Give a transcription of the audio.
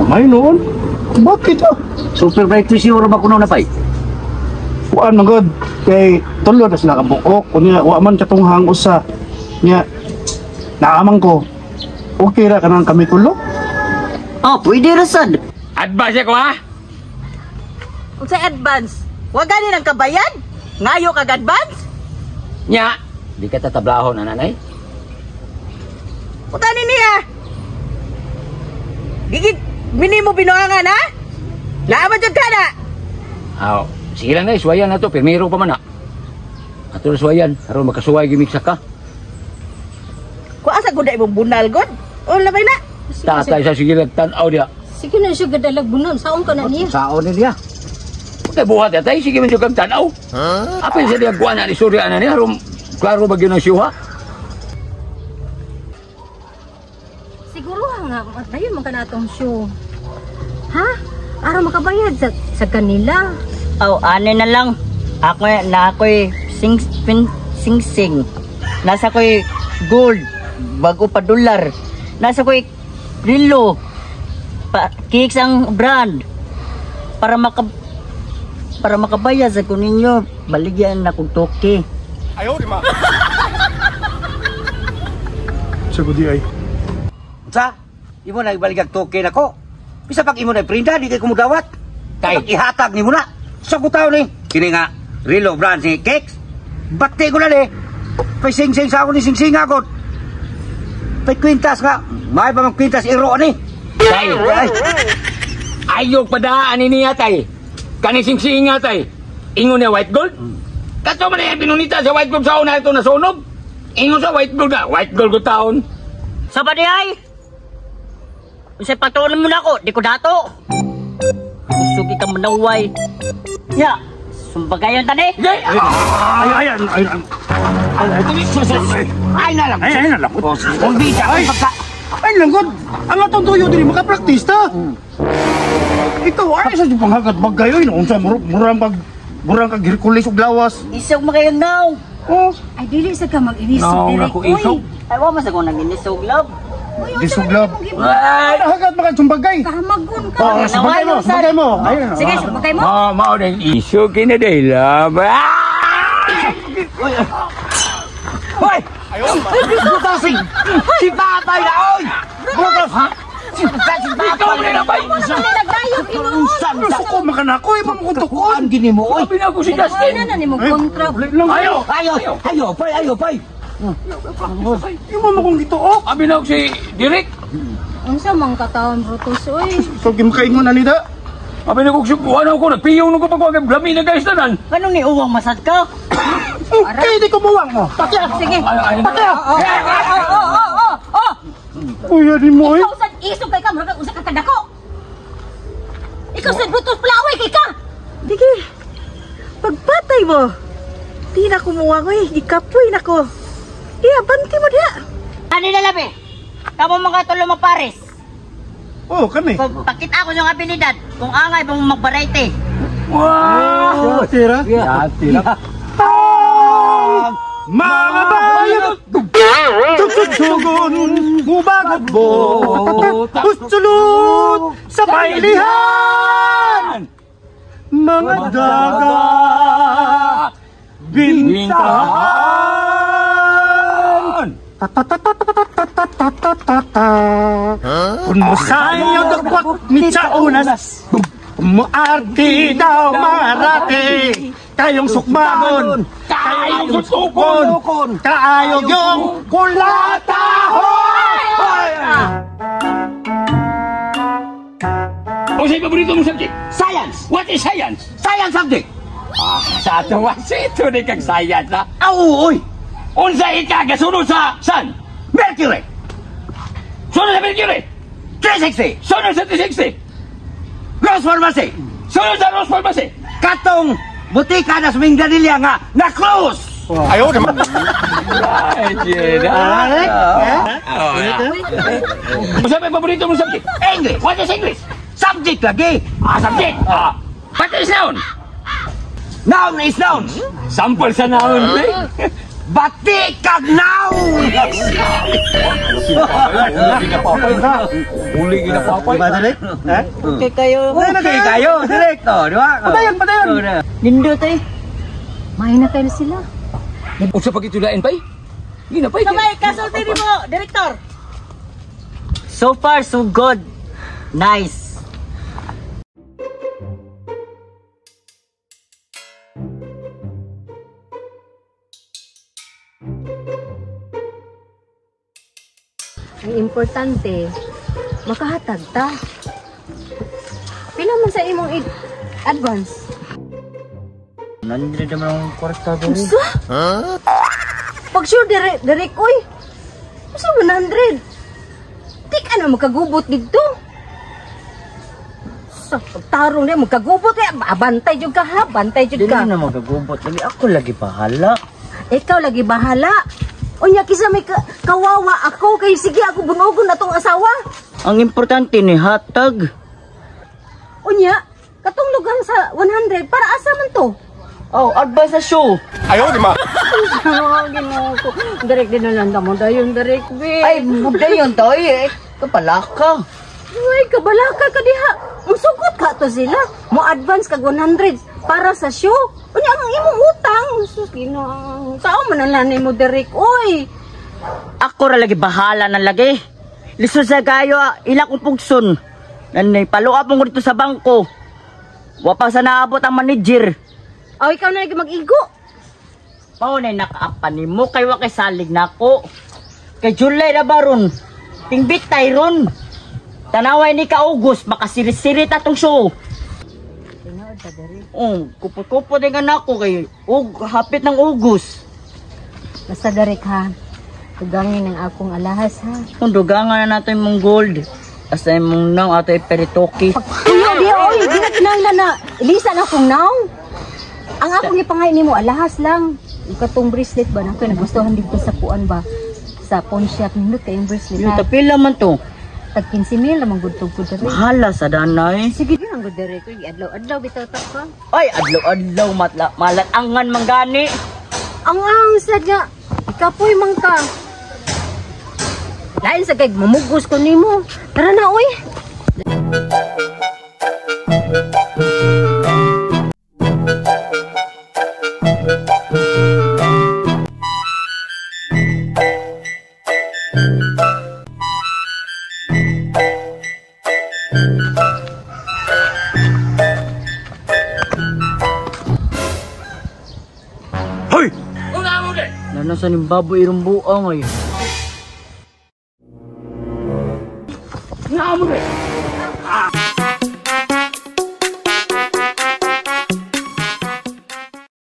May noon? Bakit ah? Super bike to siguro ba kuno na pay? Kuan magod kay tulo na sila kabuok kunya wa man katong hangos sa nya naamang ko. Okay ra kanang kami tulo? Oh, pwede ra sad. Advance ko ha? Unsay advance? Wa gani nang kabayan? Ngayo kag advance? Nya, di ka tatablahon nanay. Utani niya. Gigit bini mo binuangan ha? Laaman jud ka na. Aw, sige lang na, suwayan na to, pirmiro pa man na. Ato na suwayan, aron makasuway gimiksa ka. Kung asa gud imong bunal god? O labay na. Tatay sa sige lang tanaw dia. Sige na siya gadalag bunon. Saon ka na niya? Saon ni dia. Kay buhat yatay, sige man siya kang tanaw. Apil sa dia guana ni Surya na niya, aron klaro ba gyud ang siya? Siguro nga, dayon man ka na itong show. Ha? Araw makabayad sa kanila. Aw, ane na lang. Ako na ako'y sing-sing. Nasa ko'y gold, bago pa dolar. Nasa ko'y rilo, cakes ang brand. Para makabayad sa kuninyo, baligyan na kong toke. Ayaw di ma. Sagudi ay. Sa, imo na ibaligag toke nako. Bisa pag imo na prinda di kay kumudawat. Kay ihatag nimo na. Sa kutaw ni. Kini nga Rilo brand si cakes. Bati ko na ni. Pay sing-sing sa ako ni sing-sing ako. Pay kwintas nga. May pa mang kwintas iro ni. Tay, ayok padaan ni niya tay. Kanising-sing nga tay. Ingon na white gold. Kato man yung pinunita sa white gold sa una ito na sunog. Ingon sa white gold na. White gold ko taon. Sa ba di ay? Usay patuloy mo na ako, di ko dato. Gusto kita manaway. Ya, sumbagayon tani. Ay na lang. Kung di siya pagka. Ay langgod. Ang atong tuyo diri maka-practice ta. Ikaw ay sa panghagat magayoy no unsa murang kag Hercules ug lawas. Isog magayon now. Oh, Ay, dili sa ka mag-inisog. No, Derek. ako isog. Ay, wa mas ako nang inisog love. disuglab. Ay! Hagat mga sumbagay. Kahamagon ka. Oh, sumbagay mo, sumbagay mo. Ayun. Sige, sumbagay mo. Mao din iso kinadila. Hoy! Butasing! Si Tatay na, oy! Butas, ha? Si Tatay na ba? Usan sa Gusto ko makanako, ibang kutukuan. gini mo, oy! Sabi na ko si Wala Justin. na ni mo kontra. Ayaw! Ayo, pay! Yung mo kong gito, oh. Sabi na ko si Direk. Unsa man kataon brutos oy. So, gimakaingon na nida. Sabi na ko sukuhan ako. Nagpiyaw nung ko pag blami na guys na nan. Ano ni uwang masad ka? Kaya di ko muwang mo. Sige. Patya! Oh. Kuya di mo, eh. Ikaw sad isog kay ka, murag usa ka kadako. Ikaw sad brutos plaway kay ka. Digi, pagpatay mo. Di na kumuwang, oy. Ikapoy na ko. Iya, banti mo diya. Ano na labi? Kamu mga tulo mapares. Oh, kami. Pakit ako yung abilidad. Kung angay mong magbarete. Wow! Tira? Tira. Mga bayot! Tugtog-tugon! Mubagot bot! Pustulot! Sa bailihan! Mga dagat! Bintahan! Kung masayo dapat ni Chaunas Muarti daw marati Kayong sukmagon Kayong sutukon Kaayog yung kulatahon. Ano sa'yo paborito mong subject? Science! What is science? Science subject! Sa ato wasito ni kang science ha? Uy! Unsa ika kasunod sa sun? Mercury! Sunod sa Mercury! 360! Sunod sa 360! Rose Pharmacy! Sunod sa Rose Pharmacy! Katong butika na suming ganilya nga na close! Ayaw naman. Ay, Jeda! Ano sa'yo paborito mong subject? English! What is English? Subject lagi! Subject! What is noun? Noun is noun! Sample sa noun, eh? Bati kag now! Uli ginapapay. Diba, Direk? Ha? Okay kayo. Okay kayo, Direk. O, di ba? Padayon. Nindot eh. Mahin na kayo sila. Unsa pagitulain pay? Ginapay. Sabay, kasulti mo, Director. So far, so good. Nice. Ang importante, makahatag ta. Pila man sa imong advance? 100 naman ang kwarta doon. Usa? Pag sure, direct, oy. Usa 100. Di ka na magkagubot dito. Sa pagtarong niya, magkagubot kaya, bantay jud ka ha, bantay jud Dili ka. na magagubot. Dili ako lagi bahala. Ikaw lagi bahala. Unya, kisa may kawawa ako, kay sige ako bunugon na tong asawa. Ang importante ni hatag. Unya, katong lugang sa 100, para asa man to? Oh, advice sa show. Ginoo ko. Direk din na lang mo dayon, direk be. Ay, muda yun tayo eh. Kapalaka. Uy, kabalaka ka diha. Musugot ka to sila. Mo advance kag 100 para sa show. Unya ang imong utang. Sus, Ginoo. Sao man ang lanay mo, Derek? Uy. Ako ra lagi bahala na lagi. Lisod sa gayo, ila kong pugson. Nanay, paluap mo dito sa bangko. Wapa sa naabot ang manager. Oh, ikaw na lagi mag-igo. Pao na nakaapan ni mo kay wa kay salig na ako. Kay July na baron. Tingbit tay ron. Tanaway ni ka August makasirit-sirit atong show. Tinood ta direk. Kupot-kupot din nga ako kay hapit ng August. Basta direk ha. Tugangin ang akong alahas ha. Kung dugangan na natin mong gold. Asa mong naw ato ipiritoki. Uy, di oy, di na kinahanglan na. Ilisa na akong now. Ang akong ipangay nimo alahas lang. Ikatong bracelet ba na ko nagustuhan dito sa kuan ba? Sa pawn shop nindot kay yung bracelet Yung ha. tapila man to. Tag 15,000 lamang gud tug direk. Mahala sa danay. Sige din ang gud direk. Adlaw-adlaw bitaw ta ka. Ay, adlaw-adlaw malatangan manggani. Ang sad nga. Ikapoy man ka. Lain sa kay mamugos ko nimo. Tara na oy. Hoy! Una mo de. Nanasan yung baboy irong buang ay. Nga mo de.